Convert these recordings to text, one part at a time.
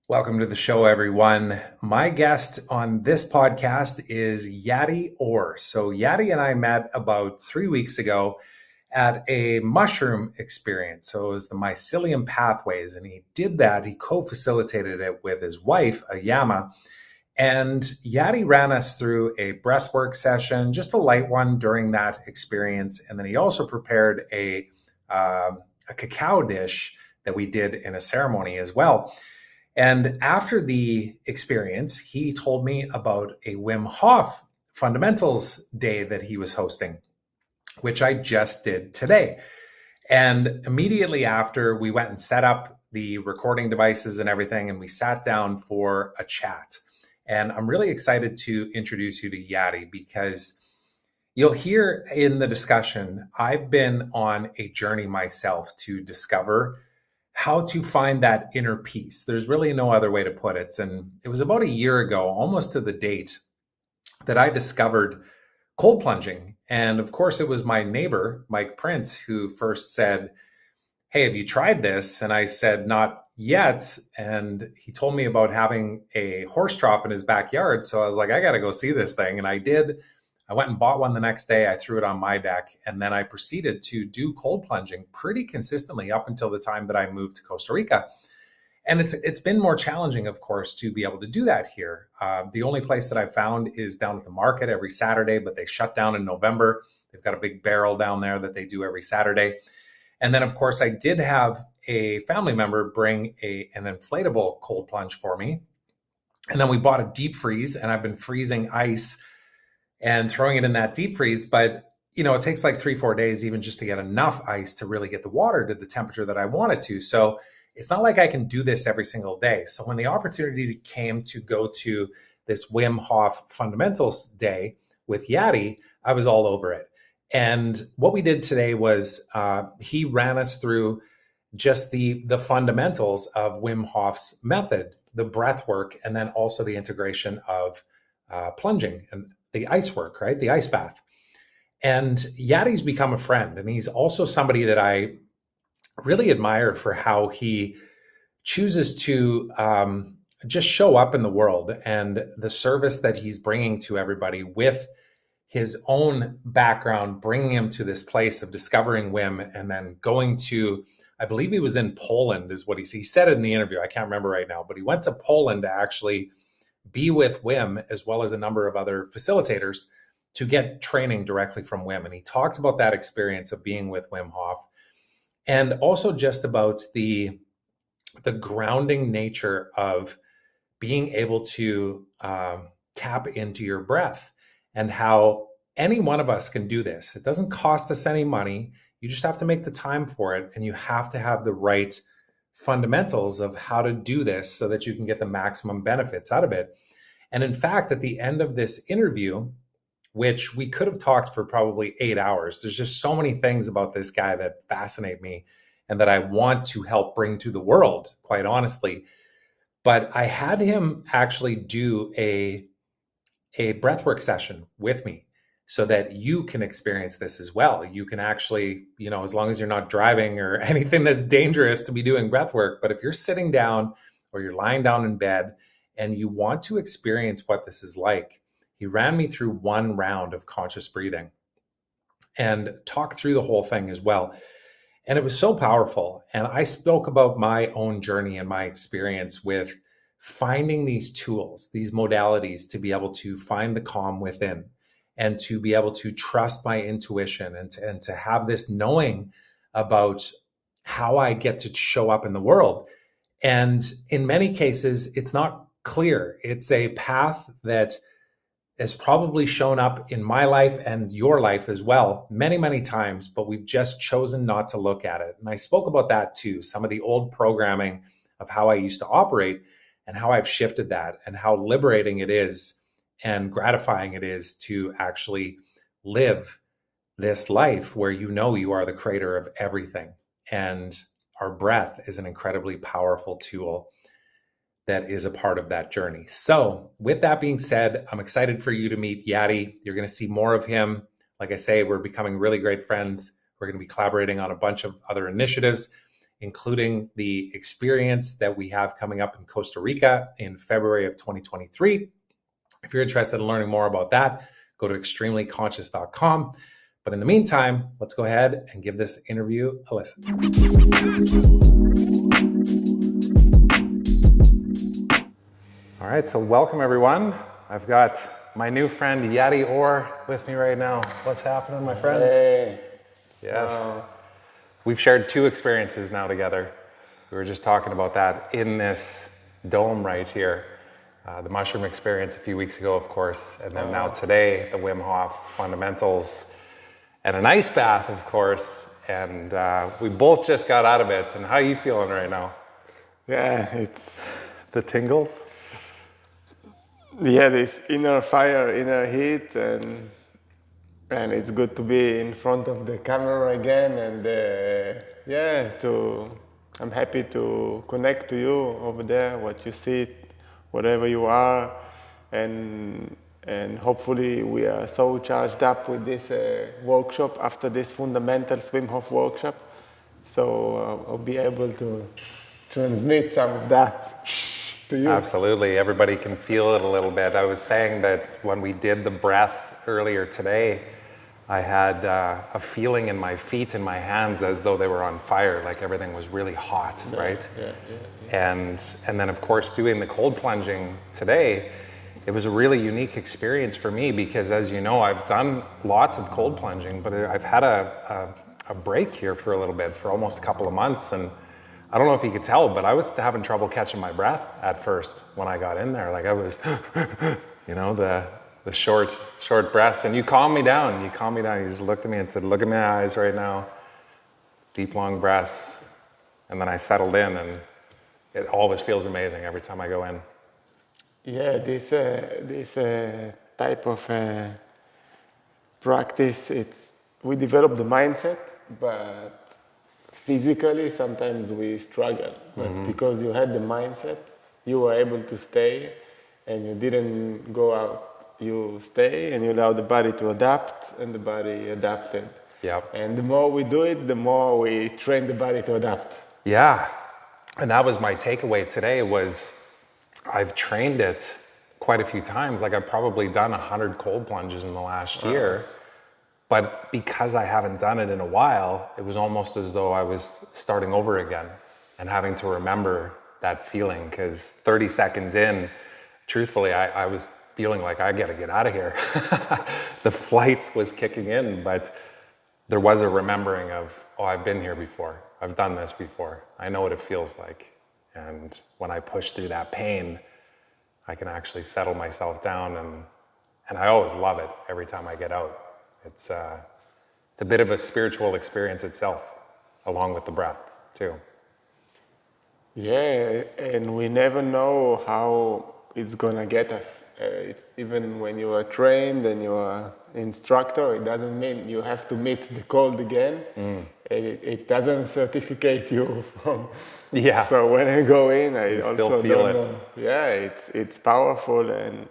Welcome to the show, everyone. My guest on this podcast is Yati Or. So, Yati and I met about 3 weeks ago at a mushroom experience. So, it was the Mycellium Pathways, and he did that. He co facilitated it with his wife, Ayama. And Yati ran us through a breathwork session, just a light one during that experience. And then he also prepared a cacao dish that we did in a ceremony as well. And after the experience, he told me about a Wim Hof Fundamentals Day that he was hosting, which I just did today. And immediately after, we went and set up the recording devices and everything, and we sat down for a chat. And I'm really excited to introduce you to Yati because you'll hear in the discussion, I've been on a journey myself to discover how to find that inner peace. There's really no other way to put it. And it was about a year ago, almost to the date, that I discovered cold plunging. And of course, it was my neighbor, Mike Prince, who first said, "Hey, have you tried this?" And I said, "Not yet." And he told me about having a horse trough in his backyard. So I was like, I got to go see this thing. And I did. I went and bought one the next day. I threw it on my deck. And then I proceeded to do cold plunging pretty consistently up until the time that I moved to Costa Rica. And it's been more challenging, of course, to be able to do that here. The only place that I've found is down at the market every Saturday, but they shut down in November. They've got a big barrel down there that they do every Saturday. And then, of course, I did have a family member bring an inflatable cold plunge for me. And then we bought a deep freeze, and I've been freezing ice and throwing it in that deep freeze. But, it takes like 3-4 days even just to get enough ice to really get the water to the temperature that I want it to. So it's not like I can do this every single day. So when the opportunity came to go to this Wim Hof Fundamentals Day with Yati, I was all over it. And what we did today was he ran us through just the fundamentals of Wim Hof's method, the breath work, and then also the integration of plunging and the ice work, right? The ice bath. And Yati's become a friend. And he's also somebody that I really admire for how he chooses to just show up in the world and the service that he's bringing to everybody with his own background, bringing him to this place of discovering Wim and then going to, I believe he was in Poland is what he said in the interview. I can't remember right now, but he went to Poland to actually be with Wim as well as a number of other facilitators to get training directly from Wim. And he talked about that experience of being with Wim Hof and also just about the grounding nature of being able to tap into your breath and how any one of us can do this. It doesn't cost us any money. You just have to make the time for it. And you have to have the right fundamentals of how to do this so that you can get the maximum benefits out of it. And in fact, at the end of this interview, which we could have talked for probably 8 hours, there's just so many things about this guy that fascinate me and that I want to help bring to the world, quite honestly. But I had him actually do a breathwork session with me so that you can experience this as well. You can actually, as long as you're not driving or anything that's dangerous to be doing breathwork, but if you're sitting down or you're lying down in bed and you want to experience what this is like, he ran me through one round of conscious breathing and talked through the whole thing as well. And it was so powerful. And I spoke about my own journey and my experience with finding these tools, these modalities to be able to find the calm within and to be able to trust my intuition and to have this knowing about how I get to show up in the world. And in many cases, it's not clear. It's a path that has probably shown up in my life and your life as well, many, many times, but we've just chosen not to look at it. And I spoke about that too, some of the old programming of how I used to operate and how I've shifted that and how liberating it is and gratifying it is to actually live this life where you are the creator of everything. And our breath is an incredibly powerful tool that is a part of that journey. So with that being said, I'm excited for you to meet Yati. You're going to see more of him. Like I say, we're becoming really great friends. We're going to be collaborating on a bunch of other initiatives. including the experience that we have coming up in Costa Rica in February of 2023. If you're interested in learning more about that, go to extremelyconscious.com. But in the meantime, let's go ahead and give this interview a listen. All right, so welcome everyone. I've got my new friend Yati Or with me right now. What's happening, my friend? Hey. Yes. Wow. We've shared 2 experiences now together. We were just talking about that in this dome right here. The mushroom experience a few weeks ago, of course, and then now today, the Wim Hof Fundamentals and an ice bath, of course. And we both just got out of it. And how are you feeling right now? Yeah, it's The tingles? this inner fire, inner heat, and it's good to be in front of the camera again. And I'm happy to connect to you over there, what you see, whatever you are, and hopefully we are so charged up with this workshop after this Fundamentals Wim Hof workshop. So I'll be able to transmit some of that to you. Absolutely. Everybody can feel it a little bit. I was saying that when we did the breath earlier today, I had a feeling in my feet and my hands as though they were on fire, like everything was really hot, right? Yeah. And then, of course, doing the cold plunging today, it was a really unique experience for me because, as you know, I've done lots of cold plunging, but I've had a break here for a little bit, for almost a couple of months. And I don't know if you could tell, but I was having trouble catching my breath at first when I got in there. Like I was, the short breaths. And you calmed me down. You just looked at me and said, look at my eyes right now. Deep, long breaths. And then I settled in, and it always feels amazing every time I go in. Yeah, this type of practice, we develop the mindset, but physically sometimes we struggle. But because you had the mindset, you were able to stay, and you didn't go out. You stay and you allow the body to adapt, and the body adapted. Yep. And the more we do it, the more we train the body to adapt. Yeah. And that was my takeaway today was I've trained it quite a few times. Like I've probably done 100 cold plunges in the last year. But because I haven't done it in a while, it was almost as though I was starting over again and having to remember that feeling. Because 30 seconds in, truthfully, I was feeling like I gotta get out of here. The flight was kicking in, but there was a remembering of, oh, I've been here before. I've done this before. I know what it feels like. And when I push through that pain, I can actually settle myself down, and I always love it every time I get out. It's a bit of a spiritual experience itself, along with the breath too. Yeah, and we never know how it's gonna get us. It's even when you are trained and you are instructor, it doesn't mean you have to meet the cold again. It doesn't certificate you from. Yeah. So when I go in, I You also still feel don't it. know. Yeah, it's powerful, and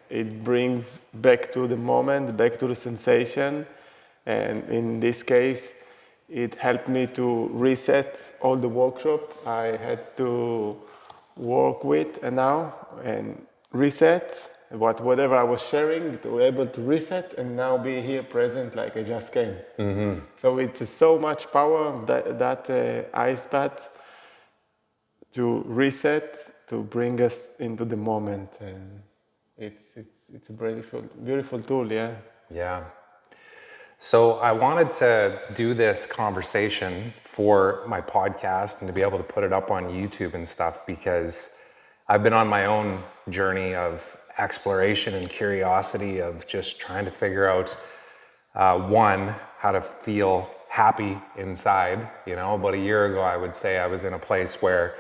it brings back to the moment, back to the sensation, and in this case, it helped me to reset all the workshop I had to work with and now, and reset whatever I was sharing, to be able to reset and now be here present like I just came. So it's so much power, that ice bath, to reset, to bring us into the moment, and it's a beautiful tool, yeah. Yeah. So I wanted to do this conversation for my podcast and to be able to put it up on YouTube and stuff, because I've been on my own journey of exploration and curiosity of just trying to figure out, one, how to feel happy inside. About a year ago, I would say I was in a place where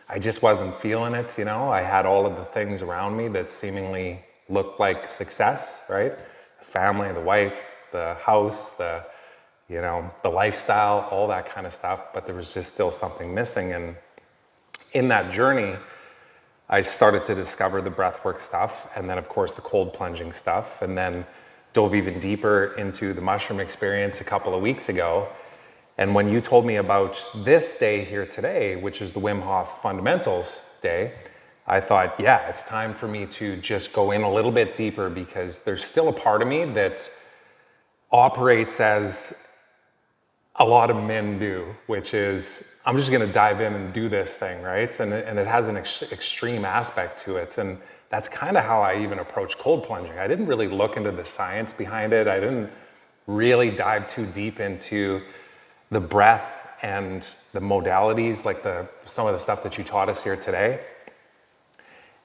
I just wasn't feeling it. I had all of the things around me that seemingly looked like success, right? The family, the wife, the house, the lifestyle, all that kind of stuff. But there was just still something missing. And in that journey, I started to discover the breathwork stuff, and then of course the cold plunging stuff, and then dove even deeper into the mushroom experience a couple of weeks ago. And when you told me about this day here today, which is the Wim Hof Fundamentals Day, I thought, yeah, it's time for me to just go in a little bit deeper, because there's still a part of me that operates as a lot of men do, which is, I'm just gonna dive in and do this thing, right? And it has an extreme aspect to it. And that's kind of how I even approach cold plunging. I didn't really look into the science behind it. I didn't really dive too deep into the breath and the modalities, like some of the stuff that you taught us here today.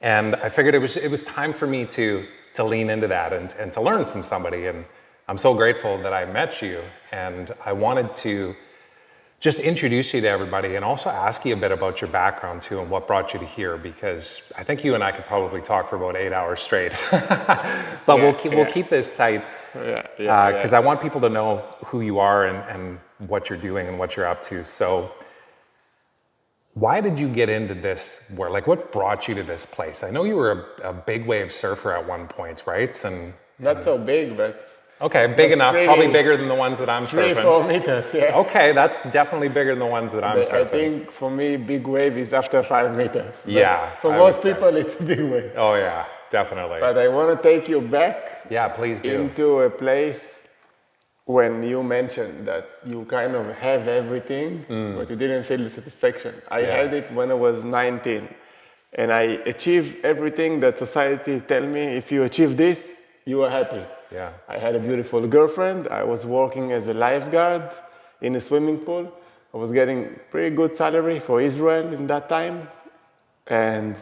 And I figured it was time for me to lean into that and to learn from somebody. And I'm so grateful that I met you. And I wanted to just introduce you to everybody and also ask you a bit about your background too and what brought you to here, because I think you and I could probably talk for about 8 hours straight. But we'll keep this tight, because I want people to know who you are and what you're doing and what you're up to. So why did you get into this work? Like, what brought you to this place? I know you were a big wave surfer at one point, right? And not so big, but okay, big enough. Probably bigger than the ones that I'm surfing. 3-4 meters, yeah. Okay, that's definitely bigger than the ones that I'm surfing. I think for me, big wave is after 5 meters. Yeah. For most people, it's a big wave. Oh yeah, definitely. But I want to take you back. Yeah, please do. Into a place when you mentioned that you kind of have everything, but you didn't feel the satisfaction. I had it when I was 19, and I achieved everything that society tell me, if you achieve this, you are happy. Yeah. I had a beautiful girlfriend. I was working as a lifeguard in a swimming pool. I was getting pretty good salary for Israel in that time. And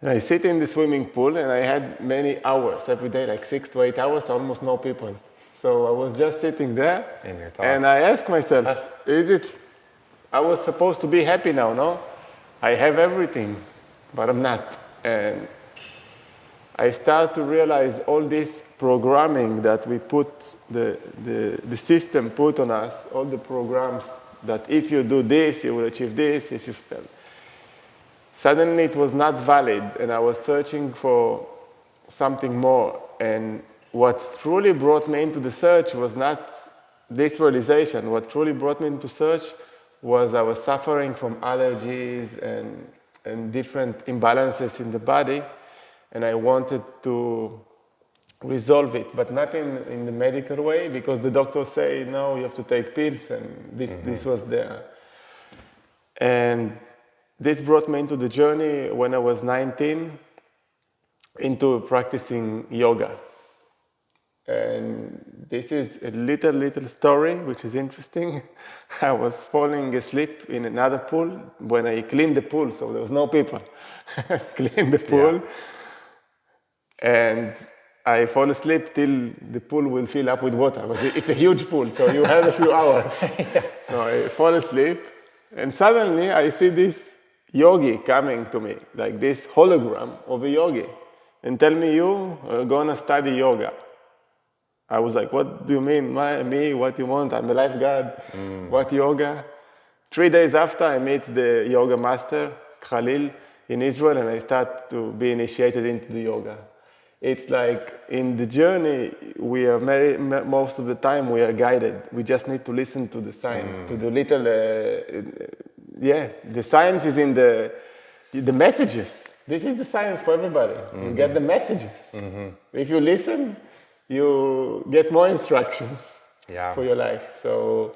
I sit in the swimming pool, and I had many hours every day, like 6 to 8 hours, almost no people. So I was just sitting there, and I asked myself, I was supposed to be happy now, no? I have everything, but I'm not. And I start to realize all this programming that we put, the system put on us, all the programs that if you do this, you will achieve this, if you fail. Suddenly it was not valid, and I was searching for something more. And what truly brought me into the search was not this realization. What truly brought me into search was I was suffering from allergies and different imbalances in the body, and I wanted to resolve it, but not in the medical way, because the doctors say, no, you have to take pills, and this was there. And this brought me into the journey when I was 19 into practicing yoga. And this is a little story, which is interesting. I was falling asleep in another pool when I cleaned the pool, so there was no people. Cleaned the pool, and I fall asleep till the pool will fill up with water. But it's a huge pool, so you have a few hours. So I fall asleep, and suddenly I see this yogi coming to me, like this hologram of a yogi, and tell me, you are gonna study yoga. I was like, what do you mean? Me? What you want? I'm a lifeguard. What yoga? 3 days after, I meet the yoga master, Khalil, in Israel, and I start to be initiated into the yoga. It's like in the journey, we are most of the time we are guided. We just need to listen to the science, to the little, the science is in the messages. This is the science for everybody. You get the messages. If you listen, you get more instructions for your life. So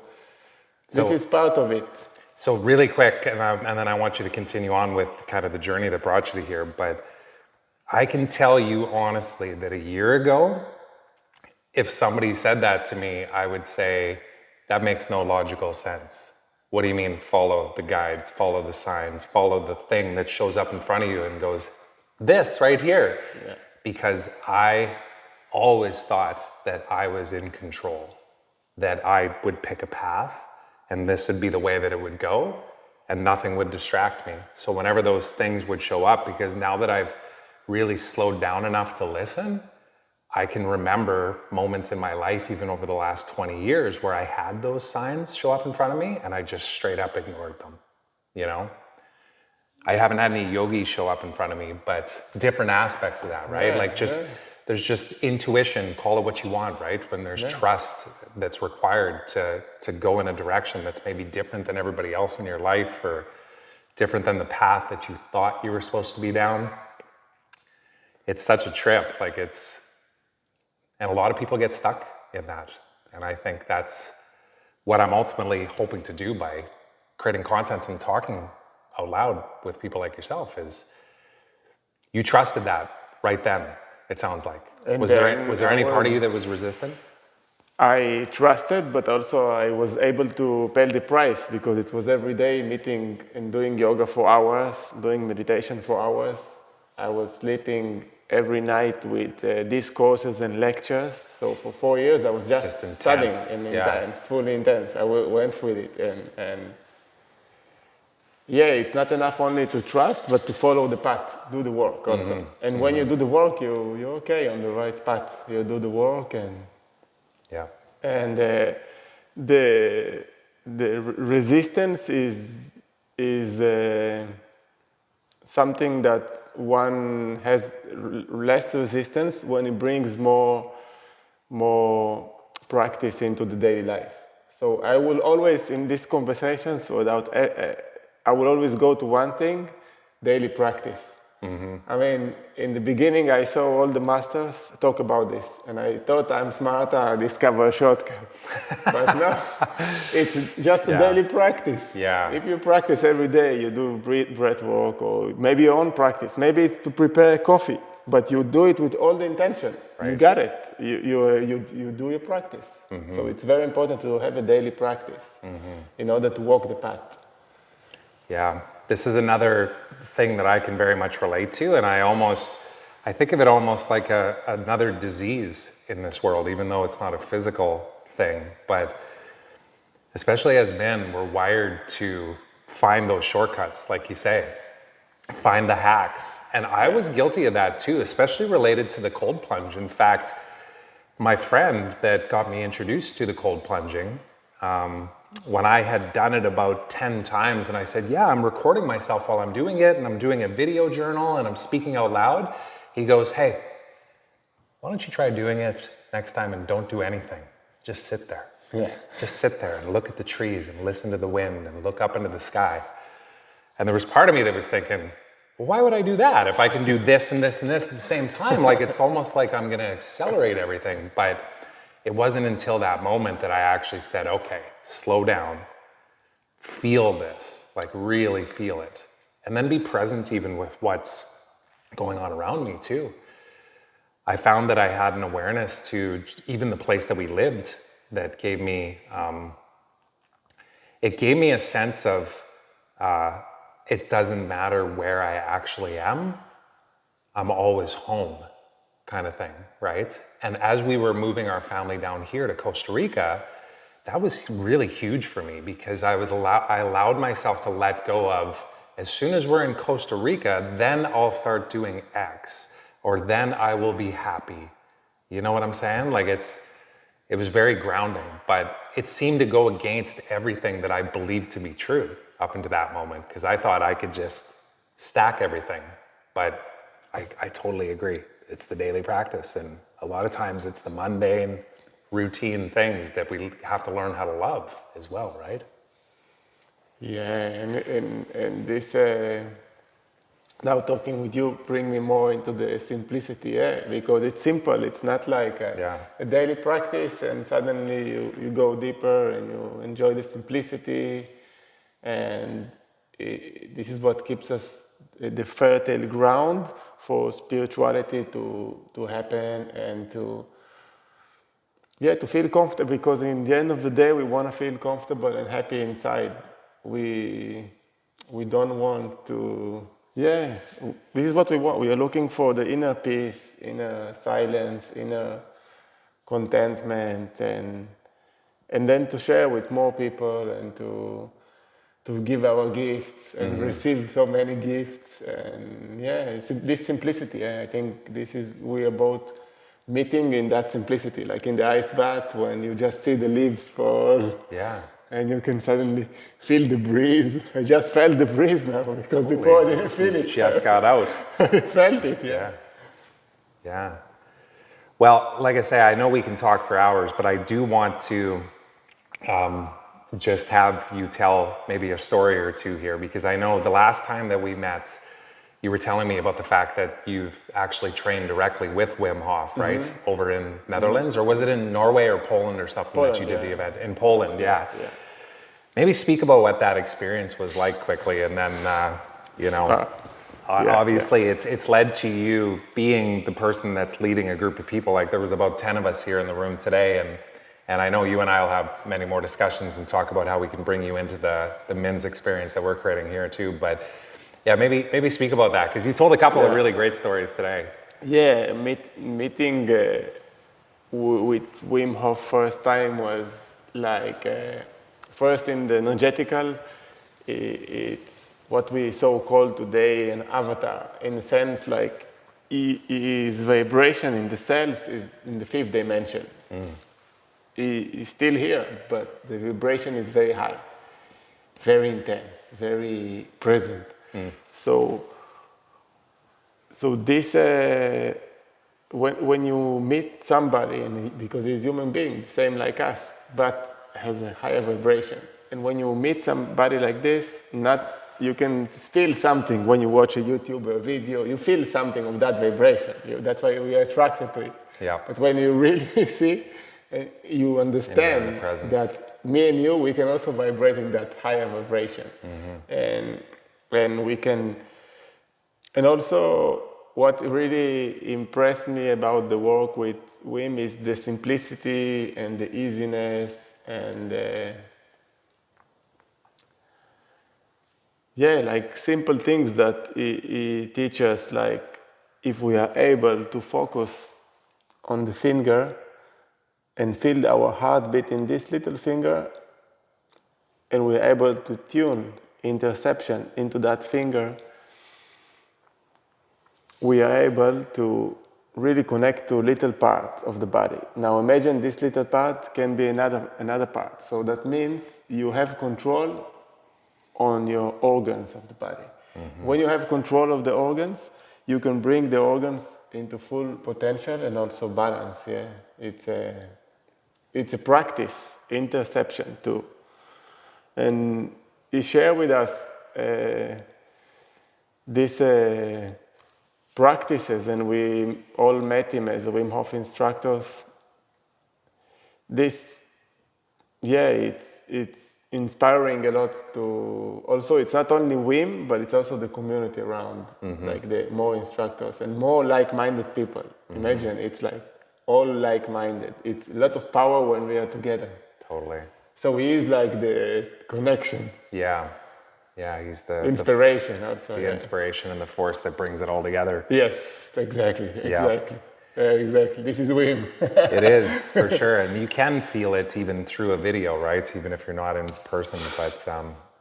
this is part of it. So really quick, and then I want you to continue on with kind of the journey that brought you to here, but I can tell you honestly that a year ago, if somebody said that to me, I would say, that makes no logical sense. What do you mean follow the guides, follow the signs, follow the thing that shows up in front of you and goes, this right here? Yeah. Because I always thought that I was in control, that I would pick a path and this would be the way that it would go and nothing would distract me. So whenever those things would show up, because now that I've really slowed down enough to listen, I can remember moments in my life, even over the last 20 years, where I had those signs show up in front of me and I just straight up ignored them, you know? I haven't had any yogis show up in front of me, but different aspects of that, right? there's just intuition, call it what you want, right? When there's trust that's required to go in a direction that's maybe different than everybody else in your life, or different than the path that you thought you were supposed to be down. It's such a trip, like and a lot of people get stuck in that. And I think that's what I'm ultimately hoping to do by creating content and talking out loud with people like yourself is you trusted that right then, it sounds like. And Was there any part of you that was resistant? I trusted, but also I was able to pay the price because it was every day meeting and doing yoga for hours, doing meditation for hours. I was sleeping every night with these courses and lectures. So for 4 years, I was just studying and intense, fully intense. I went with it. And yeah, it's not enough only to trust, but to follow the path, do the work also. And when you do the work, you're okay on the right path. You do the work and the resistance is something that one has less resistance when it brings more practice into the daily life. So I will always, in these conversations, I will always go to one thing: daily practice. I mean, in the beginning, I saw all the masters talk about this, and I thought I'm smart, I discover a shortcut. But no, it's just a daily practice. If you practice every day, you do breath work, or maybe your own practice. Maybe it's to prepare coffee, but you do it with all the intention. Right. You got it. You do your practice. So it's very important to have a daily practice in order to walk the path. Yeah. This is another thing that I can very much relate to, and I think of it almost like another disease in this world, even though it's not a physical thing. But especially as men, we're wired to find those shortcuts, like you say, find the hacks. And I was guilty of that too, especially related to the cold plunge. In fact, my friend that got me introduced to the cold plunging, when I had done it about 10 times and I said, yeah, I'm recording myself while I'm doing it, and I'm doing a video journal and I'm speaking out loud, he goes, hey, why don't you try doing it next time and don't do anything? Just sit there. Yeah. Just sit there and look at the trees and listen to the wind and look up into the sky. And there was part of me that was thinking, well, why would I do that? If I can do this and this and this at the same time, like it's almost like I'm gonna accelerate everything. But it wasn't until that moment that I actually said, okay, slow down, feel this, like really feel it. And then be present even with what's going on around me too. I found that I had an awareness to even the place that we lived that gave me, it gave me a sense of, it doesn't matter where I actually am, I'm always home. Kind of thing, right? And as we were moving our family down here to Costa Rica, that was really huge for me because I allowed myself to let go of, as soon as we're in Costa Rica, then I'll start doing X, or then I will be happy. You know what I'm saying? Like it was very grounding, but it seemed to go against everything that I believed to be true up until that moment, because I thought I could just stack everything. But I totally agree. It's the daily practice, and a lot of times it's the mundane, routine things that we have to learn how to love as well, right? Yeah, and this now talking with you bring me more into the simplicity, because it's simple. It's not like a daily practice and suddenly you go deeper and you enjoy the simplicity, and this is what keeps us the fertile ground for spirituality to happen and to feel comfortable, because in the end of the day we want to feel comfortable and happy inside. We don't want to, this is what we want. We are looking for the inner peace, inner silence, inner contentment, and then to share with more people and to give our gifts and receive so many gifts. And it's this simplicity. I think we are both meeting in that simplicity, like in the ice bath when you just see the leaves fall. Yeah. And you can suddenly feel the breeze. I just felt the breeze now because before I didn't feel it. Just got out. I felt it, Yeah. Well, like I say, I know we can talk for hours, but I do want to just have you tell maybe a story or two here, because I know the last time that we met, you were telling me about the fact that you've actually trained directly with Wim Hof, right? Over in Netherlands, or was it in Norway or Poland or something Poland, that you did yeah. the event? In Poland, yeah. Yeah. Maybe speak about what that experience was like quickly, and then, obviously it's led to you being the person that's leading a group of people. Like there was about 10 of us here in the room today, and I know you and I will have many more discussions and talk about how we can bring you into the men's experience that we're creating here too. But yeah, maybe speak about that, because you told a couple of really great stories today. Yeah, meeting with Wim Hof first time was like first in the energetical. It's what we so call today an avatar, in a sense like his vibration in the cells is in the fifth dimension. He's still here, but the vibration is very high, very intense, very present. So this, when you meet somebody, and because he's a human being, same like us, but has a higher vibration, and when you meet somebody like this, you can feel something when you watch a YouTube or a video. You feel something of that vibration. That's why we are attracted to it. Yeah. But when you really see, you understand that me and you, we can also vibrate in that higher vibration, and we can. And also, what really impressed me about the work with Wim is the simplicity and the easiness and like simple things that he teaches, like if we are able to focus on the finger and feel our heartbeat in this little finger, and we're able to tune interception into that finger, we are able to really connect to little part of the body. Now imagine this little part can be another part. So that means you have control on your organs of the body. When you have control of the organs, you can bring the organs into full potential and also balance. Yeah, it's a practice, interception too. And he shared with us these practices, and we all met him as Wim Hof instructors. It's inspiring a lot to. Also, it's not only Wim, but it's also the community around, like the more instructors and more like-minded people. Imagine, it's like all like-minded. It's a lot of power when we are together. Totally. So he is like the connection. Yeah, he's the inspiration also. The inspiration and the force that brings it all together. Yes, exactly. Exactly. This is Wim. It is, for sure. And you can feel it even through a video, right? Even if you're not in person, but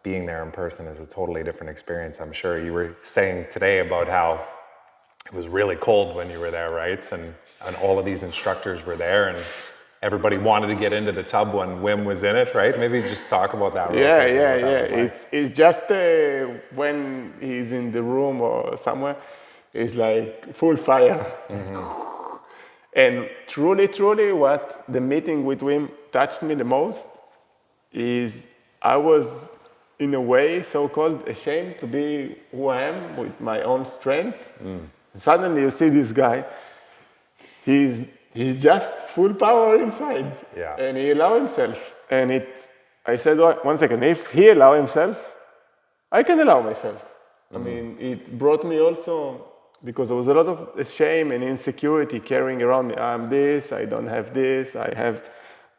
being there in person is a totally different experience. I'm sure you were saying today about how it was really cold when you were there, right? And all of these instructors were there, and everybody wanted to get into the tub when Wim was in it, right? Maybe just talk about that real quick. It's just when he's in the room or somewhere, it's like full fire. And truly, what the meeting with Wim touched me the most is I was, in a way, so-called ashamed to be who I am with my own strength. Suddenly you see this guy, he's just full power inside, and he allows himself. And I said, one second, if he allows himself, I can allow myself. I mean, it brought me also, because there was a lot of shame and insecurity carrying around me. I'm this, I don't have this, I have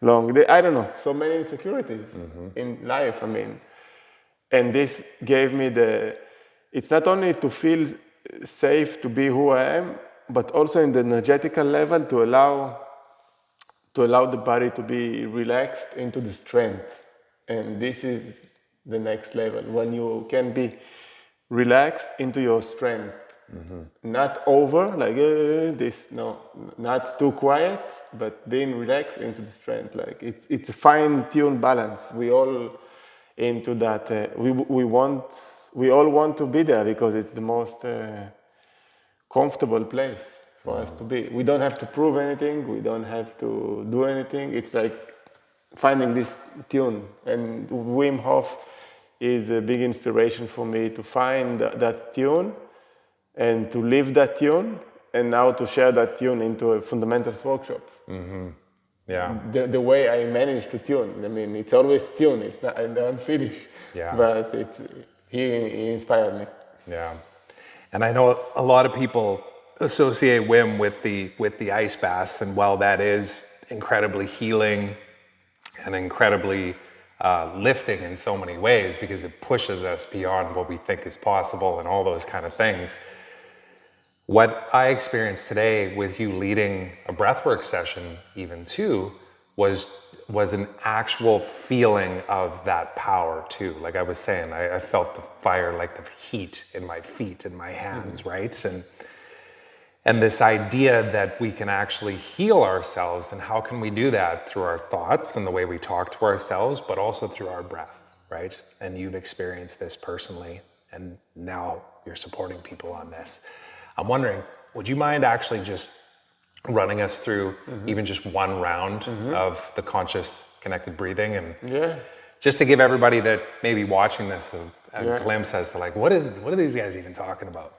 long day. I don't know, so many insecurities in life, I mean. And this gave me it's not only to feel safe to be who I am, but also in the energetical level to allow the body to be relaxed into the strength. And this is the next level, when you can be relaxed into your strength. Not over, like this, no, not too quiet, but being relaxed into the strength. Like it's a fine-tuned balance. We all into that. We all want to be there because it's the most comfortable place for us to be. We don't have to prove anything. We don't have to do anything. It's like finding this tune. And Wim Hof is a big inspiration for me to find that tune and to live that tune, and now to share that tune into a fundamentals workshop. Yeah. The way I manage to tune. I mean, it's always tune. It's not, I don't finish. Yeah. But he inspired me. Yeah. And I know a lot of people associate Wim with the ice baths, and while that is incredibly healing and incredibly lifting in so many ways, because it pushes us beyond what we think is possible and all those kind of things, what I experienced today with you leading a breathwork session even too was an actual feeling of that power too. Like I was saying, I felt the fire, like the heat in my feet and my hands, right? And this idea that we can actually heal ourselves, and how can we do that? Through our thoughts and the way we talk to ourselves, but also through our breath, right? And you've experienced this personally, and now you're supporting people on this. I'm wondering, would you mind actually just running us through even just one round of the conscious connected breathing, and just to give everybody that may be watching this a glimpse as to like, what are these guys even talking about?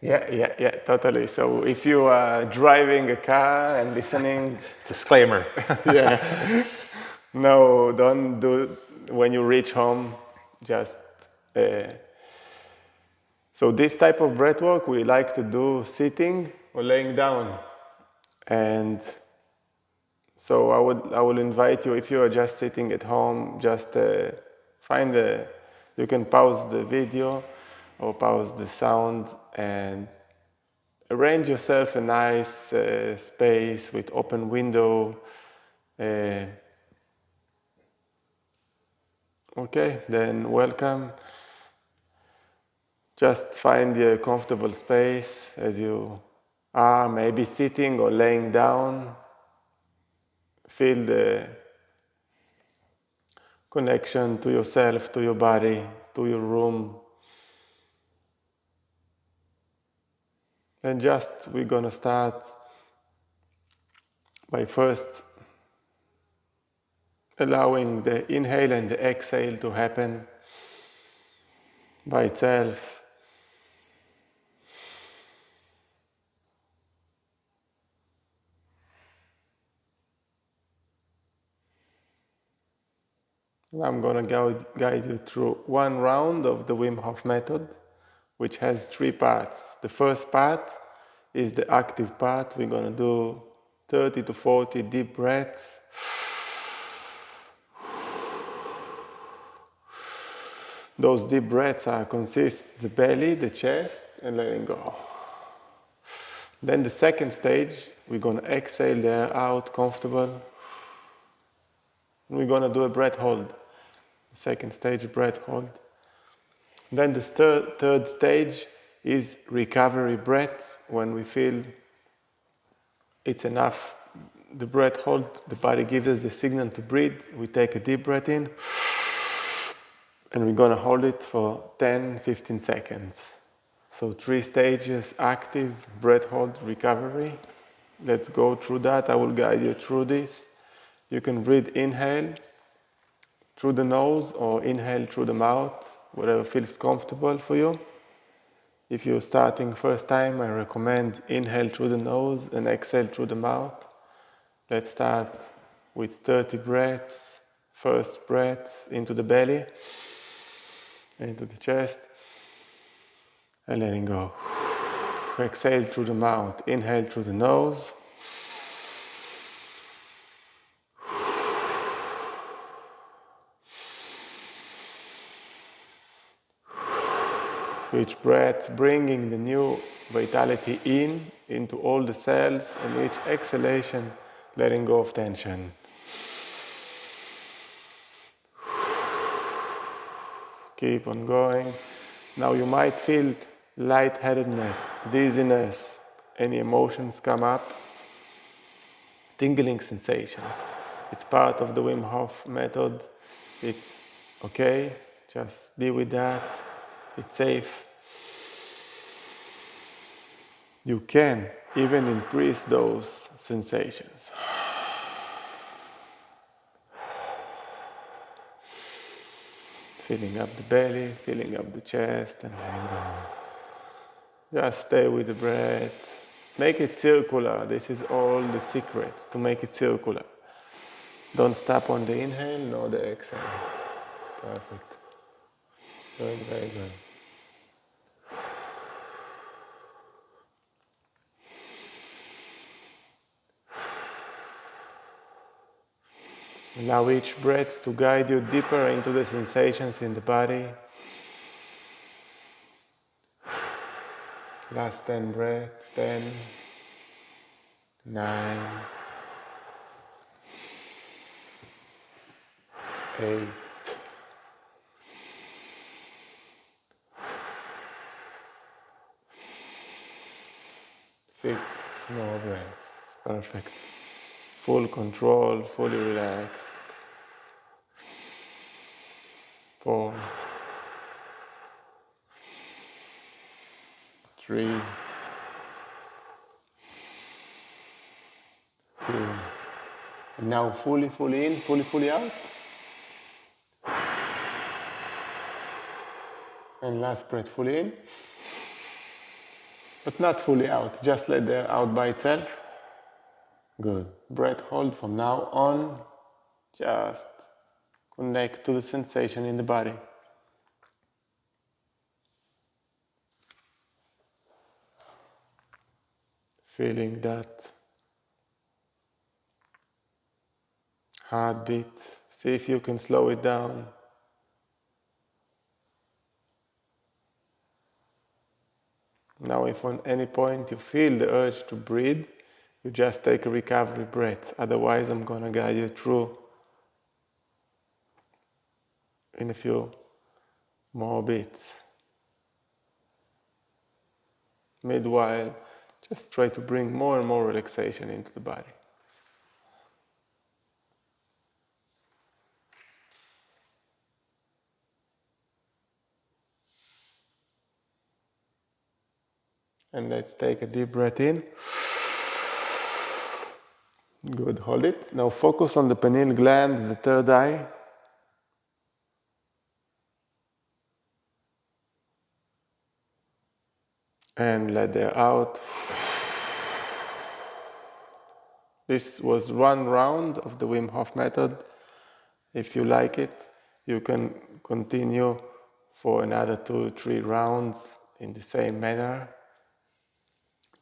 Yeah, totally. So if you are driving a car and listening, disclaimer. No, don't do when you reach home. Just so this type of breath work we like to do sitting or laying down, and so I will invite you, if you are just sitting at home, just you can pause the video or pause the sound and arrange yourself a nice space with open window. Okay, then welcome. Just find a comfortable space as you are, maybe sitting or laying down. Feel the connection to yourself, to your body, to your room. And we're gonna start by first allowing the inhale and the exhale to happen by itself. I'm going to guide you through one round of the Wim Hof Method, which has 3 parts. The first part is the active part. We're going to do 30 to 40 deep breaths. Those deep breaths consist the belly, the chest, and letting go. Then the second stage, we're going to exhale the air out, comfortable. We're going to do a breath hold. Second stage, breath hold. Then the third stage is recovery breath. When we feel it's enough, the breath hold, the body gives us the signal to breathe. We take a deep breath in, and we're going to hold it for 10-15 seconds. So 3 stages: active, breath hold, recovery. Let's go through that. I will guide you through this. You can breathe, inhale through the nose or inhale through the mouth, whatever feels comfortable for you. If you're starting first time, I recommend inhale through the nose and exhale through the mouth. Let's start with 30 breaths. First breath into the belly, into the chest, and letting go. Exhale through the mouth, inhale through the nose. Each breath bringing the new vitality into all the cells, and each exhalation letting go of tension. Keep on going. Now you might feel lightheadedness, dizziness, any emotions come up, tingling sensations. It's part of the Wim Hof method. It's okay, just be with that. It's safe. You can even increase those sensations. Filling up the belly, filling up the chest, and then go. Just stay with the breath. Make it circular. This is all the secret, to make it circular. Don't stop on the inhale, nor the exhale. Perfect. Good, very good. Allow each breath to guide you deeper into the sensations in the body. Last 10 breaths, 10, 9, 8, 6 more breaths. Perfect. Full control, fully relaxed. 4, 3, 2. And now fully in, fully out. And last breath fully in. But not fully out, just let the air out by itself. Good. Breath hold from now on. Just connect to the sensation in the body. Feeling that heartbeat. See if you can slow it down. Now if on any point you feel the urge to breathe, you just take a recovery breath. Otherwise I'm going to guide you through in a few more beats. Meanwhile, just try to bring more and more relaxation into the body. And let's take a deep breath in. Good, hold it. Now focus on the pineal gland, the third eye. And let the air out. This was one round of the Wim Hof Method. If you like it, you can continue for another 2-3 rounds in the same manner.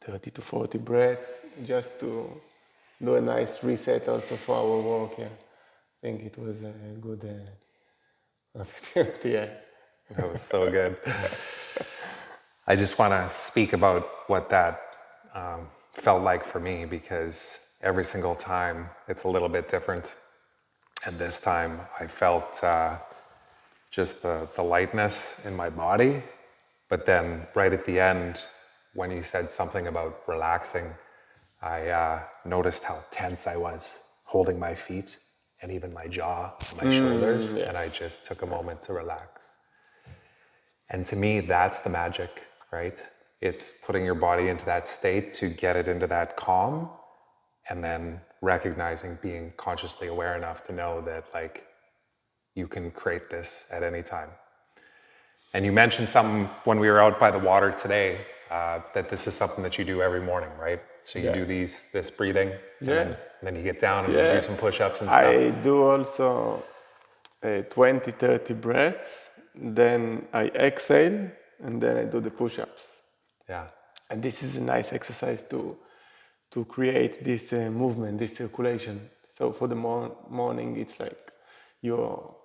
30 to 40 breaths, just to do a nice reset also for our work here. I think it was a good opportunity. Yeah. That was so good. I just want to speak about what that felt like for me, because every single time it's a little bit different. And this time I felt just the lightness in my body. But then right at the end, when you said something about relaxing, I noticed how tense I was holding my feet and even my jaw and my shoulders. Yes. And I just took a moment to relax. And to me, that's the magic, right? It's putting your body into that state to get it into that calm, and then recognizing, being consciously aware enough to know that like you can create this at any time. And you mentioned something when we were out by the water today, that this is something that you do every morning, right? So you do this breathing, and then you get down and do some push-ups and stuff. I do also 20, 30 breaths, then I exhale, and then I do the push-ups. Yeah. And this is a nice exercise to create this movement, this circulation. So for the morning, it's like you're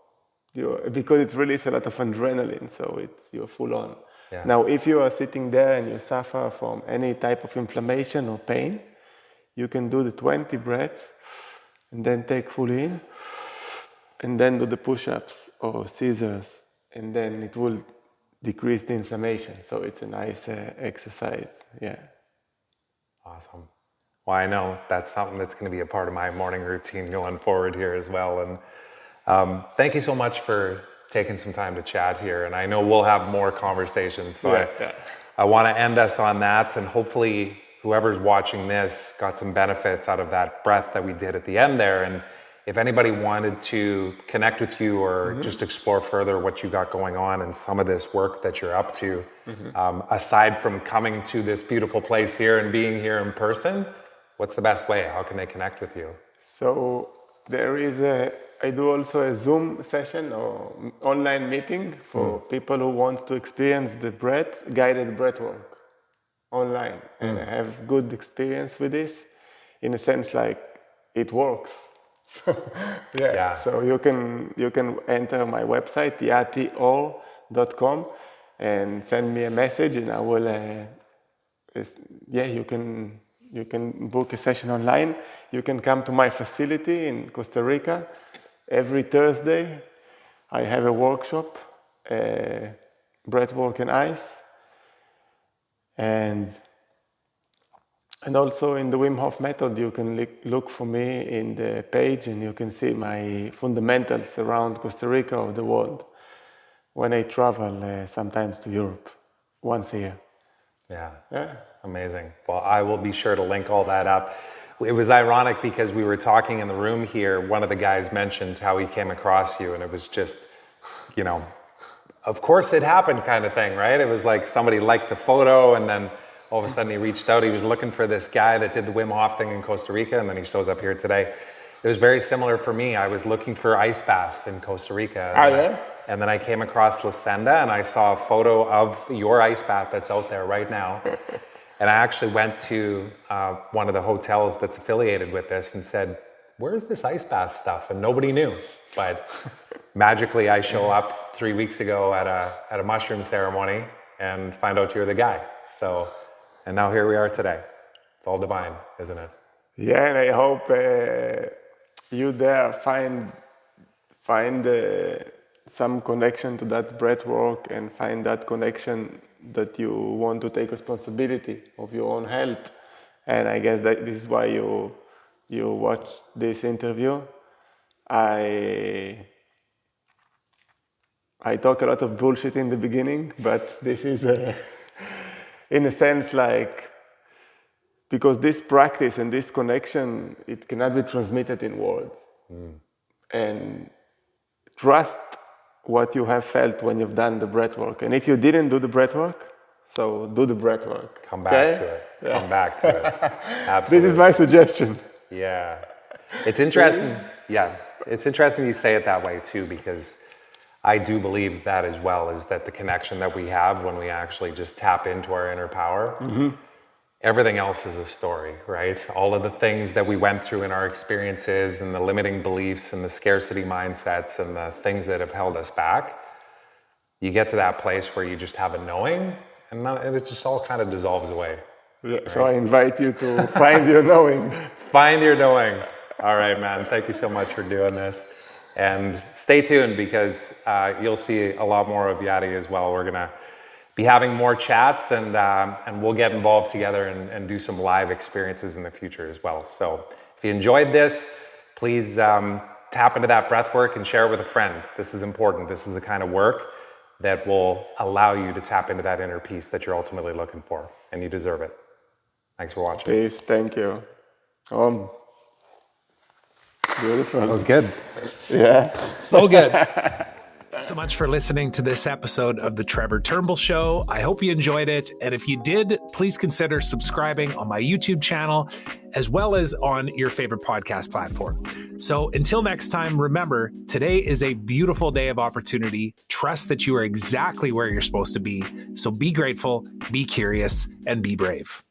because it releases a lot of adrenaline, so you're full on. Yeah. Now, if you are sitting there and you suffer from any type of inflammation or pain, you can do the 20 breaths and then take full in, and then do the push-ups or scissors, and then it will decrease the inflammation. So it's a nice exercise. Yeah. Awesome. Well, I know that's something that's going to be a part of my morning routine going forward here as well. And thank you so much for taking some time to chat here. And I know we'll have more conversations. So I want to end us on that. And hopefully whoever's watching this got some benefits out of that breath that we did at the end there. And if anybody wanted to connect with you or just explore further what you got going on and some of this work that you're up to, aside from coming to this beautiful place here and being here in person, what's the best way? How can they connect with you? So I do also a Zoom session or online meeting for people who want to experience the guided breath work online. And I have good experience with this in a sense like it works. So, so you can enter my website, yatior.com, and send me a message, and I will, you can book a session online. You can come to my facility in Costa Rica. Every Thursday, I have a workshop, breathwork and ice, and also in the Wim Hof Method, you can look for me in the page, and you can see my fundamentals around Costa Rica or the world when I travel sometimes to Europe once a year. Yeah, amazing. Well, I will be sure to link all that up. It was ironic because we were talking in the room here. One of the guys mentioned how he came across you, and it was just, of course it happened kind of thing, right? It was like somebody liked a photo, and then all of a sudden he reached out. He was looking for this guy that did the Wim Hof thing in Costa Rica, and then he shows up here today. It was very similar for me. I was looking for ice baths in Costa Rica. And then I came across Senda, and I saw a photo of your ice bath that's out there right now. And I actually went to one of the hotels that's affiliated with this and said, where's this ice bath stuff? And nobody knew. But magically I show up 3 weeks ago at a mushroom ceremony and find out you're the guy. So, and now here we are today. It's all divine, isn't it? Yeah, and I hope you there find some connection to that breath work, and find that connection that you want to take responsibility of your own health. And I guess that this is why you watch this interview. I talk a lot of bullshit in the beginning, but this is in a sense like, because this practice and this connection, it cannot be transmitted in words. And trust what you have felt when you've done the breath work. And if you didn't do the breath work, so do the breath work. Come back to it. Yeah. Come back to it. Absolutely. This is my suggestion. Yeah. It's interesting. Yeah. It's interesting you say it that way too, because I do believe that as well, is that the connection that we have when we actually just tap into our inner power, everything else is a story, right? All of the things that we went through in our experiences, and the limiting beliefs and the scarcity mindsets and the things that have held us back, you get to that place where you just have a knowing, and it just all kind of dissolves away. Yeah, right? So I invite you to find your knowing. Find your knowing. All right, man. Thank you so much for doing this. And stay tuned, because you'll see a lot more of Yati as well. We're going to be having more chats, and we'll get involved together and do some live experiences in the future as well. So if you enjoyed this, please tap into that breath work and share it with a friend. This is important. This is the kind of work that will allow you to tap into that inner peace that you're ultimately looking for, and you deserve it. Thanks for watching. Peace. Thank you. Beautiful. That was good. Yeah. So good. So much for listening to this episode of the Trevor Turnbull Show. I hope you enjoyed it. And if you did, please consider subscribing on my YouTube channel, as well as on your favorite podcast platform. So until next time, remember, today is a beautiful day of opportunity. Trust that you are exactly where you're supposed to be. So be grateful, be curious, and be brave.